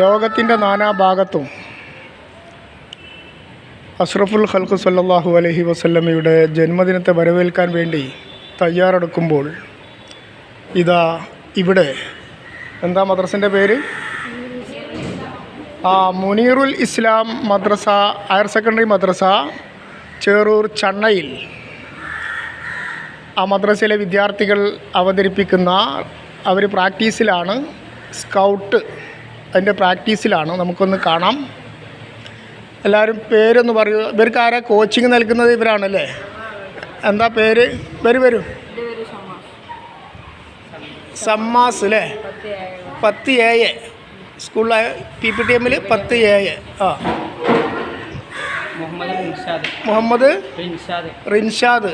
ലോകത്തിൻ്റെ നാനാഭാഗത്തും അഷ്റഫുൽ ഖൽഖ് സല്ലല്ലാഹു അലൈഹി വസല്ലമയുടെ ജന്മദിനത്തെ വരവേൽക്കാൻ വേണ്ടി തയ്യാറെടുക്കുമ്പോൾ ഇതാ ഇവിടെ എന്താ മദ്രസൻ്റെ പേര്? മുനീറുൽ ഇസ്ലാം മദ്രസ, ഹയർ സെക്കൻഡറി മദ്രസ, ചേറൂർ ചണ്ണയിൽ. ആ മദ്രസയിലെ വിദ്യാർത്ഥികൾ അവതരിപ്പിക്കുന്ന അവർ പ്രാക്ടീസിലാണ്, സ്കൗട്ട് അതിൻ്റെ പ്രാക്ടീസിലാണ്. നമുക്കൊന്ന് കാണാം. എല്ലാവരും പേരൊന്ന് പറയൂ. ഇവർക്ക് ആരാ കോച്ചിങ് നൽകുന്നത്? ഇവരാണല്ലേ. എന്താ പേര്? വരൂ. സമ്മാസ് അല്ലേ? 10A സ്കൂളിലെ PPTM 10A. Muhammad Rinshad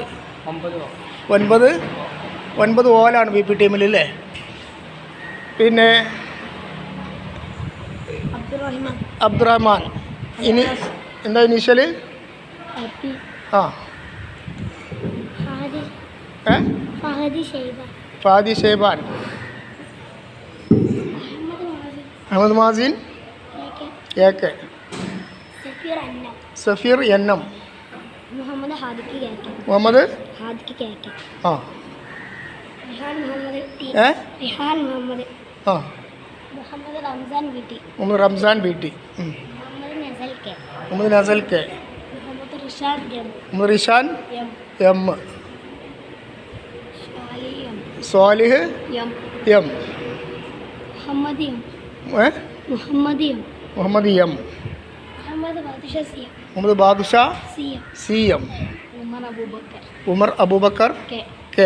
9 ഓലാണ് PPTM അല്ലേ? പിന്നെ അബ്ദുറഹ്മാൻ. ഇനി എന്താ initial? Fadi Shaiban. Ahammed Mazin AK. Safeer NM. Muhammad Ramzan BT. Muhammad Nasal K. Muhammad Rishan M. Swalih M. Muhammad M. Muhammad Badusha CM. Umar Abubakar K.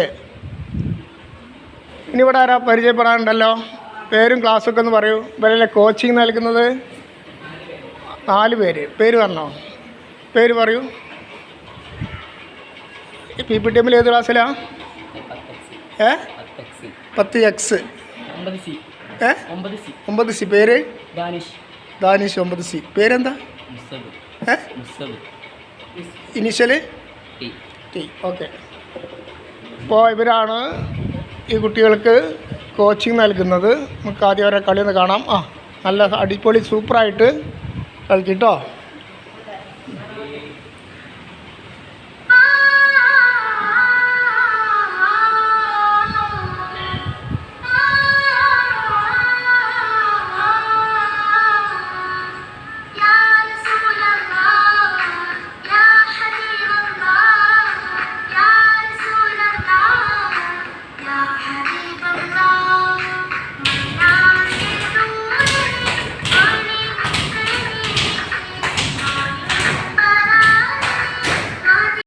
ഇനി ഇവിടെ ആരാ പരിചയപ്പെടാനുണ്ടല്ലോ? പേരും ക്ലാസ്സൊക്കെ ഒന്ന് പറയൂ. ഇവരല്ലേ കോച്ചിങ് നൽകുന്നത്? 4 പേര്. പേര് പറഞ്ഞോ? പേര് പറയൂ. PPTM ഏത് ക്ലാസ്സിലാണ്? 10X. 9C. പേര്? ദാനിഷ് 9C. പേരെന്താ? Initial T. ഓക്കെ. അപ്പോൾ ഇവരാണ് ഈ കുട്ടികൾക്ക് കോച്ചിങ് നൽകുന്നത്. നമുക്ക് ആദ്യം അവരെ കളി ഒന്ന് കാണാം. നല്ല അടിപൊളി സൂപ്പറായിട്ട് കളിക്കിട്ടോ.